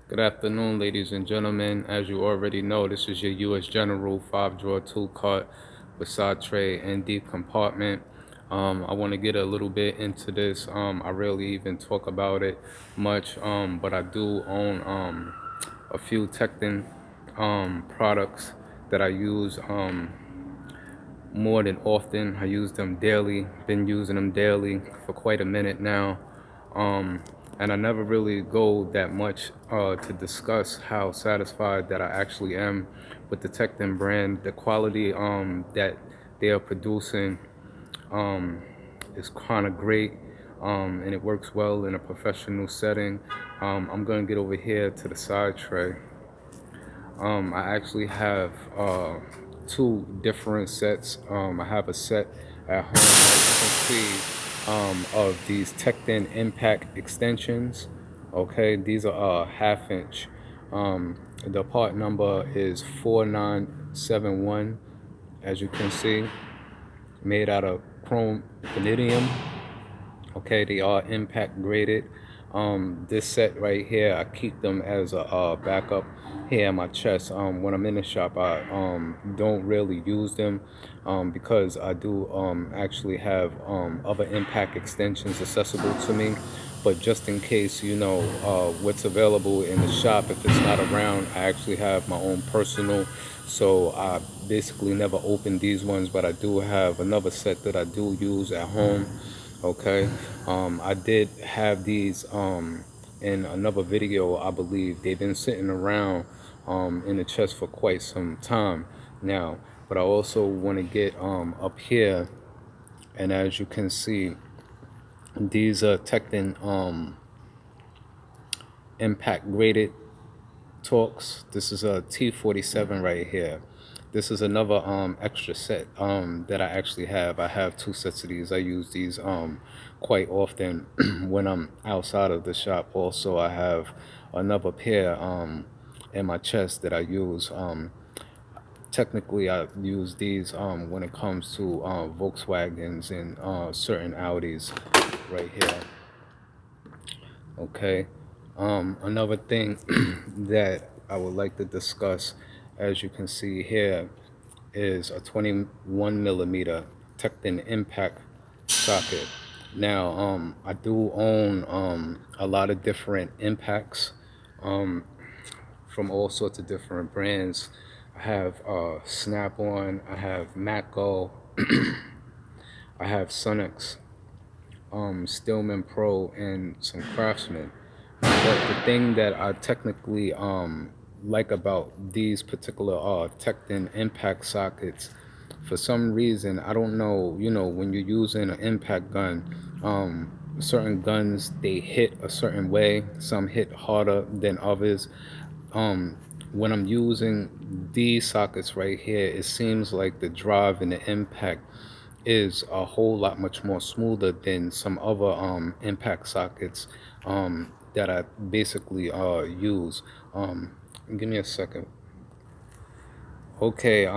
Good afternoon, ladies and gentlemen. As you already know, this is your U.S. General 5-drawer tool cart with side tray and deep compartment. I want to get a little bit into this. I rarely even talk about it much, but I do own a few Tekton products that I use more than often. I use them daily. Been using them daily for quite a minute now. Um, and I never really go that much to discuss how satisfied that I actually am with the Tekton brand. The quality that they are producing is kind of great, and it works well in a professional setting. I'm gonna get over here to the side tray. I actually have two different sets. I have a set at home, as you can see, of these Tekton impact extensions. Okay, these are half inch. The part number is 4971, as you can see, made out of chrome vanadium. Okay, they are impact graded. This set right here, I keep them as a backup here in my chest. When I'm in the shop, I don't really use them because I do actually have other impact extensions accessible to me. But just in case, what's available in the shop, if it's not around, I actually have my own personal. So I basically never opened these ones, but I do have another set that I do use at home. Okay, I did have these in another video. I believe they've been sitting around in the chest for quite some time now, but I also want to get up here, and as you can see, these are Tekton impact graded Talks. This is a T47 right here. This is another extra set that I actually have. I have two sets of these. I use these quite often when I'm outside of the shop. Also, I have another pair in my chest that I use. Technically, I use these when it comes to Volkswagens and certain Audis right here. Okay. Another thing that I would like to discuss, as you can see here, is a 21 millimeter Tekton impact socket. Now, I do own a lot of different impacts from all sorts of different brands. I have Snap-on, I have Matco, I have Sonex, Stillman Pro, and some Craftsman. But the thing that I technically like about these particular Tekton impact sockets, for some reason, I don't know, when you're using an impact gun, certain guns, they hit a certain way. Some hit harder than others. When I'm using these sockets right here, it seems like the drive and the impact is a whole lot much more smoother than some other impact sockets that I basically use. Give me a second. Okay,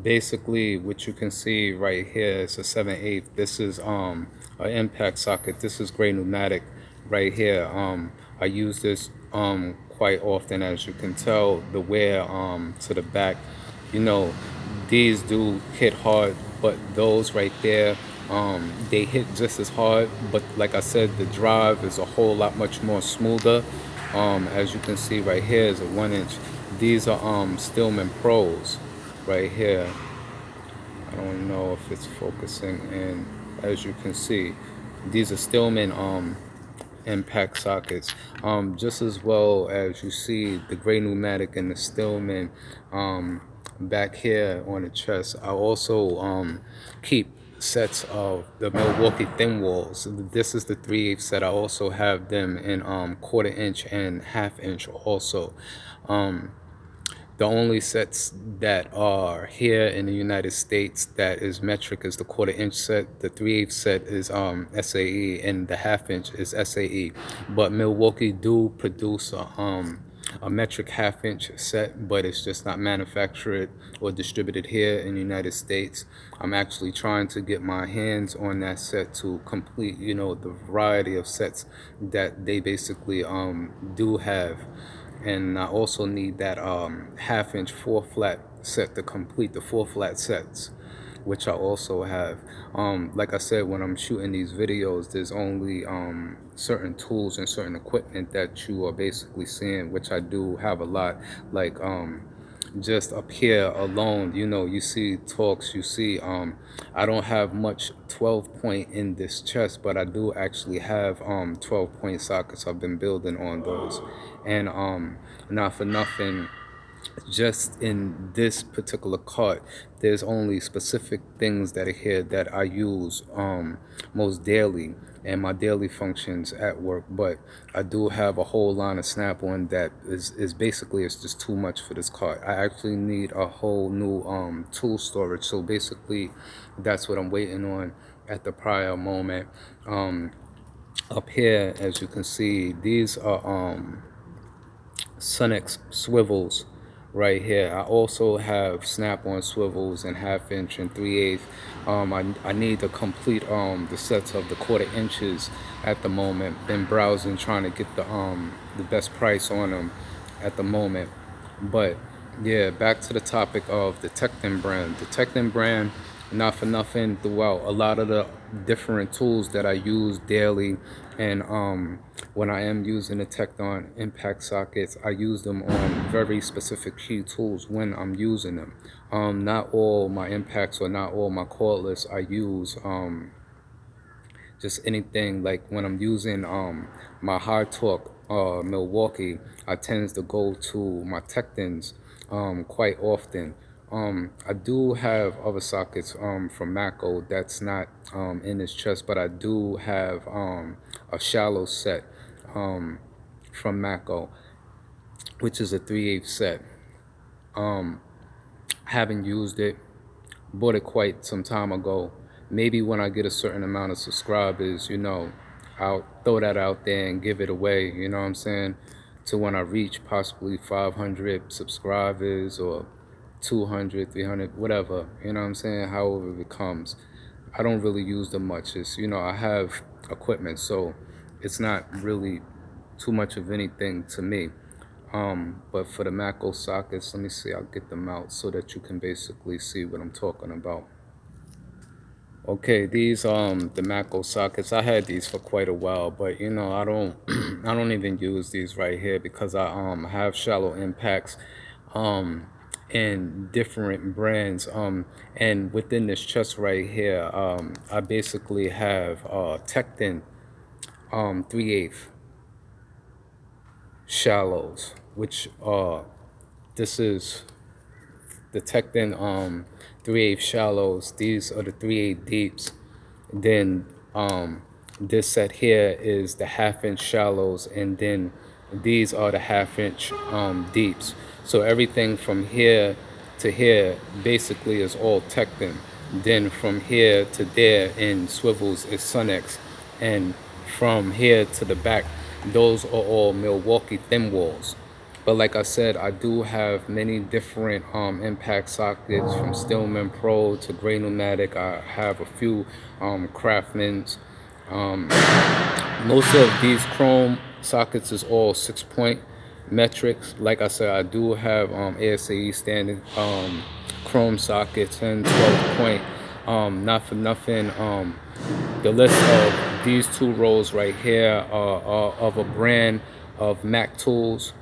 basically what you can see right here is a 7/8. This is an impact socket. This is gray pneumatic right here. I use this quite often, as you can tell, the wear to the back. You know, these do hit hard, but those right there, they hit just as hard. But like I said, the drive is a whole lot much more smoother. As you can see right here is a 1 inch. These are Stillman Pros right here. I don't know if it's focusing in. As you can see, these are Stillman impact sockets. Just as well as you see the gray pneumatic and the Stillman back here on the chest. I also keep sets of the Milwaukee thin walls. This is the 3/8 set. I also have them in 1/4 inch and 1/2 inch also. The only sets that are here in the United States that is metric is the 1/4 inch set. The 3/8 set is SAE, and the 1/2 inch is SAE. But Milwaukee do produce a metric 1/2 inch set, but it's just not manufactured or distributed here in the United States. I'm actually trying to get my hands on that set to complete, the variety of sets that they basically do have. and I also need that 1/2 inch 4 flat set to complete the 4 flat sets, which I also have. Like I said, when I'm shooting these videos, there's only certain tools and certain equipment that you are basically seeing, which I do have a lot. Like just up here alone, you know, you see talks, you see I don't have much 12 point in this chest, but I do actually have 12 point sockets. I've been building on those. And not for nothing, just in this particular cart, there's only specific things that are here that I use most daily and my daily functions at work. But I do have a whole line of snap-on that is basically, it's just too much for this cart. I actually need a whole new tool storage. So basically that's what I'm waiting on at the prior moment. Up here, as you can see, these are Sunex swivels right here. I also have snap-on swivels and 1/2 inch and 3/8. I need to complete the sets of the 1/4 inches at the moment. Been browsing trying to get the best price on them at the moment. But yeah, back to the topic of the Tekton brand. The Tekton brand, not for nothing, throughout a lot of the different tools that I use daily, and when I am using the Tekton impact sockets, I use them on very specific key tools when I'm using them. Not all my impacts or not all my cordless I use just anything. Like when I'm using my high torque Milwaukee, I tend to go to my Tektons quite often. I do have other sockets from Mako that's not in this chest, but I do have a shallow set from Mako, which is a 3/8 set. Haven't used it, bought it quite some time ago. Maybe when I get a certain amount of subscribers, you know, I'll throw that out there and give it away, you know what I'm saying? To when I reach possibly 500 subscribers or 200, 300, whatever, you know what I'm saying? However it comes. I don't really use them much. It's, you know, I have equipment, so it's not really too much of anything to me. But for the Mako sockets, let me see, I'll get them out so that you can basically see what I'm talking about. Okay, these the Mako sockets, I had these for quite a while, but you know, I don't I don't even use these right here because I have shallow impacts in different brands, and within this chest right here, I basically have Tekton 3/8 shallows, which this is the Tekton 3/8 shallows. These are the 3/8 deeps. Then this set here is the 1/2 inch shallows, and then these are the 1/2 inch deeps. So everything from here to here basically is all Tekton. Then from here to there in swivels is Sunex, and from here to the back, those are all Milwaukee thin walls. But like I said, I do have many different impact sockets, from Stillman Pro to Gray Pneumatic. I have a few Craftmans. Most of these chrome sockets is all 6 point metrics. Like I said, I do have ASAE standard chrome sockets and 12 point. Not for nothing, the list of these two rows right here are of a brand of Mac tools.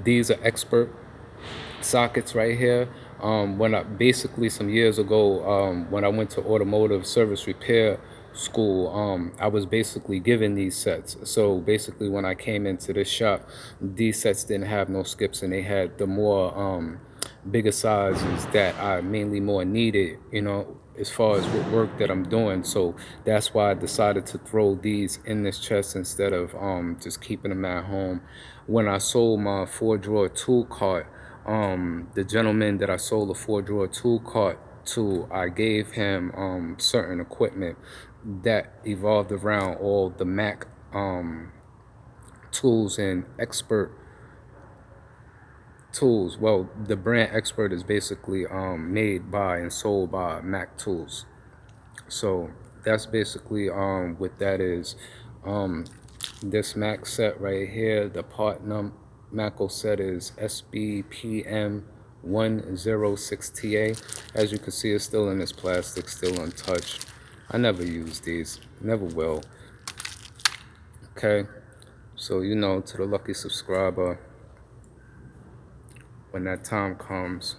These are expert sockets right here. When I basically some years ago, when I went to automotive service repair school, I was basically given these sets. So basically when I came into this shop, these sets didn't have no skips, and they had the more bigger sizes that I mainly more needed, you know, as far as what work that I'm doing. So that's why I decided to throw these in this chest instead of just keeping them at home. When I sold my 4-drawer tool cart, the gentleman that I sold the 4-drawer tool cart to, I gave him certain equipment that evolved around all the Mac tools and expert tools. Well, the brand Expert is basically made by and sold by Mac Tools. So that's basically what that is. This Mac set right here, the part macro set is SBPM106TA. As you can see, it's still in this plastic, still untouched. I never use these, never will. Okay, so you know, to the lucky subscriber, when that time comes,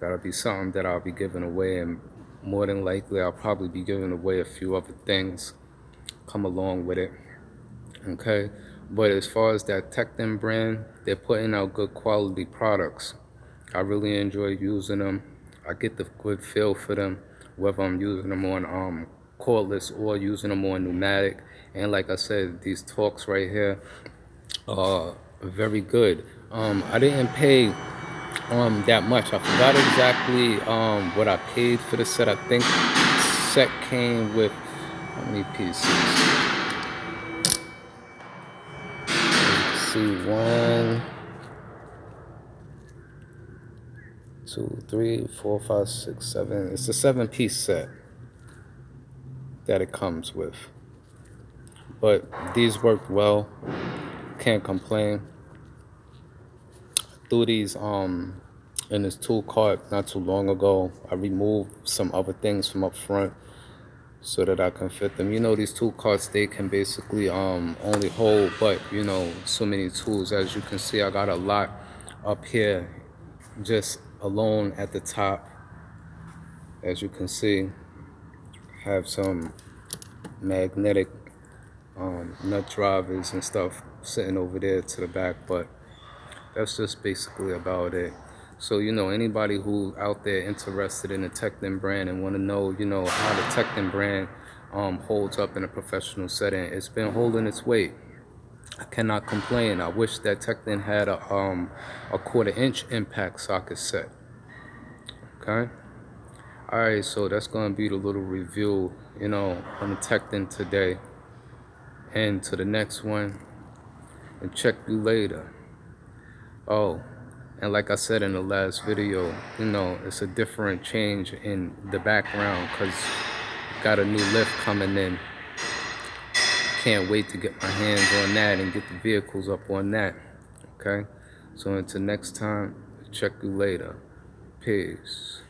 that'll be something that I'll be giving away, and more than likely I'll probably be giving away a few other things come along with it. Okay, but as far as that Tekton brand, they're putting out good quality products. I really enjoy using them. I get the good feel for them, whether I'm using them on cordless or using them on pneumatic. And like I said, these talks right here are very good. I didn't pay that much. I forgot exactly what I paid for the set. I think the set came with how many pieces? See, 1, 2, 3, 4, 5, 6, 7. It's a 7-piece set that it comes with. But these worked well. Can't complain. Threw these in this tool cart not too long ago. I removed some other things from up front so that I can fit them. You know, these tool carts, they can basically only hold but so many tools. As you can see, I got a lot up here just alone at the top. As you can see, have some magnetic nut drivers and stuff sitting over there to the back, but that's just basically about it. So anybody who out there interested in the Tekton brand and want to know how the Tekton brand holds up in a professional setting, it's been holding its weight. I cannot complain. I wish that Tekton had a 1/4-inch impact socket set. Okay. Alright, so that's gonna be the little review on the Tekton today, and to the next one, and check you later. Oh, and like I said in the last video, it's a different change in the background because got a new lift coming in. Can't wait to get my hands on that and get the vehicles up on that. Okay, so until next time, check you later. Peace.